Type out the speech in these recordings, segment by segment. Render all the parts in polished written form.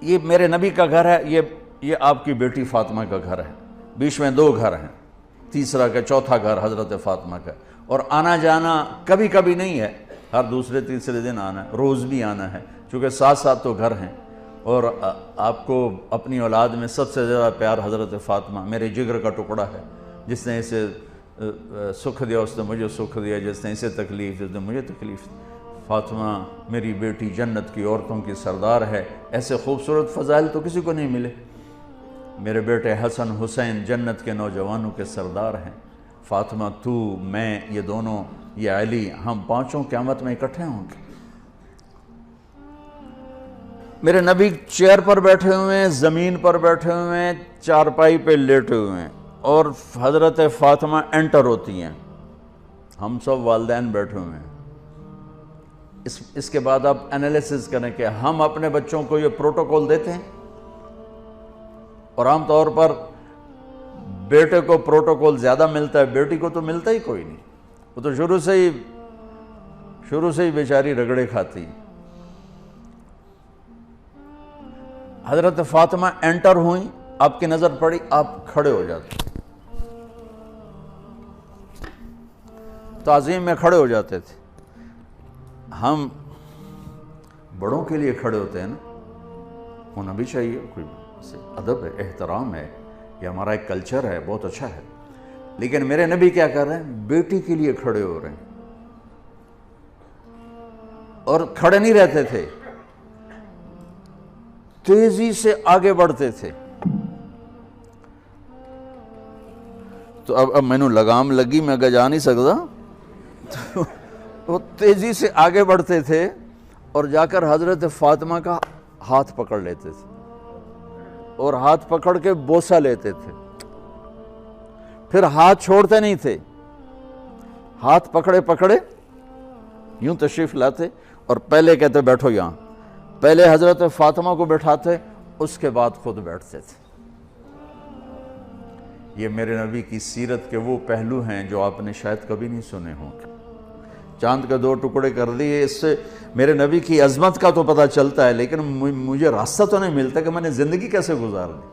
یہ میرے نبی کا گھر ہے، یہ آپ کی بیٹی فاطمہ کا گھر ہے، بیچ میں 2 گھر ہیں، تیسرا کا چوتھا گھر حضرت فاطمہ کا، اور آنا جانا کبھی کبھی نہیں ہے، ہر دوسرے تیسرے دن آنا ہے، روز بھی آنا ہے، چونکہ ساتھ ساتھ تو گھر ہیں۔ اور آپ کو اپنی اولاد میں سب سے زیادہ پیار حضرت فاطمہ میرے جگر کا ٹکڑا ہے، جس نے اسے سکھ دیا اس نے مجھے سکھ دیا، جس نے اسے تکلیف دی اس نے مجھے تکلیف دی۔ فاطمہ میری بیٹی جنت کی عورتوں کی سردار ہے، ایسے خوبصورت فضائل تو کسی کو نہیں ملے۔ میرے بیٹے حسن حسین جنت کے نوجوانوں کے سردار ہیں۔ فاطمہ تو، میں، یہ دونوں، یہ علی، ہم پانچوں قیامت میں اکٹھے ہوں گے۔ میرے نبی چیئر پر بیٹھے ہوئے ہیں، زمین پر بیٹھے ہوئے ہیں، چارپائی پہ لیٹے ہوئے ہیں، اور حضرت فاطمہ انٹر ہوتی ہیں، ہم سب والدین بیٹھے ہوئے ہیں۔ اس کے بعد آپ انالیسس کریں کہ ہم اپنے بچوں کو یہ پروٹوکول دیتے ہیں، اور عام طور پر بیٹے کو پروٹوکول زیادہ ملتا ہے، بیٹی کو تو ملتا ہی کوئی نہیں، وہ تو شروع سے ہی بیچاری رگڑے کھاتی۔ حضرت فاطمہ انٹر ہوئیں، آپ کی نظر پڑی، آپ کھڑے ہو جاتے، تعظیم میں کھڑے ہو جاتے تھے۔ ہم بڑوں کے لیے کھڑے ہوتے ہیں نا، ہونا بھی چاہیے، کوئی ادب ہے، احترام ہے، یہ ہمارا ایک کلچر ہے، بہت اچھا ہے۔ لیکن میرے نبی کیا کر رہے ہیں؟ بیٹی کے لیے کھڑے ہو رہے ہیں، اور کھڑے نہیں رہتے تھے، تیزی سے آگے بڑھتے تھے۔ تو اب میں نے لگام لگی، میں اگر جا نہیں سکتا، وہ تیزی سے آگے بڑھتے تھے اور جا کر حضرت فاطمہ کا ہاتھ پکڑ لیتے تھے، اور ہاتھ پکڑ کے بوسہ لیتے تھے، پھر ہاتھ چھوڑتے نہیں تھے، ہاتھ پکڑے پکڑے یوں تشریف لاتے، اور پہلے کہتے بیٹھو یہاں، پہلے حضرت فاطمہ کو بٹھاتے، اس کے بعد خود بیٹھتے تھے۔ یہ میرے نبی کی سیرت کے وہ پہلو ہیں جو آپ نے شاید کبھی نہیں سنے ہوں گے۔ چاند کے 2 ٹکڑے کر دیے، اس سے میرے نبی کی عظمت کا تو پتہ چلتا ہے، لیکن مجھے راستہ تو نہیں ملتا کہ میں نے زندگی کیسے گزار دی۔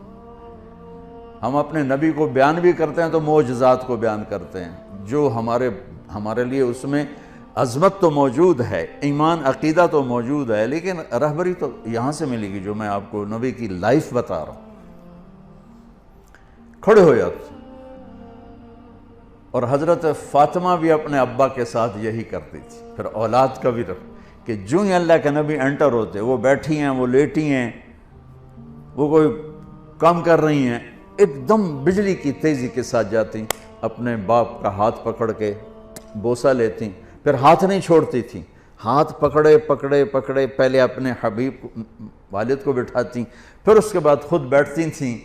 ہم اپنے نبی کو بیان بھی کرتے ہیں تو معجزات کو بیان کرتے ہیں، جو ہمارے لیے اس میں عظمت تو موجود ہے، ایمان عقیدہ تو موجود ہے، لیکن رہبری تو یہاں سے ملے گی جو میں آپ کو نبی کی لائف بتا رہا ہوں۔ کھڑے ہو جاتے، اور حضرت فاطمہ بھی اپنے ابا کے ساتھ یہی کرتی تھی۔ پھر اولاد کا بھی رکھ کہ جو ہی اللہ کے نبی انٹر ہوتے، وہ بیٹھی ہیں، وہ لیٹی ہیں، وہ کوئی کام کر رہی ہیں، ایک دم بجلی کی تیزی کے ساتھ جاتی، اپنے باپ کا ہاتھ پکڑ کے بوسہ لیتی، پھر ہاتھ نہیں چھوڑتی تھی، ہاتھ پکڑے پکڑے پکڑے پہلے اپنے حبیب والد کو بٹھاتی، پھر اس کے بعد خود بیٹھتی تھیں۔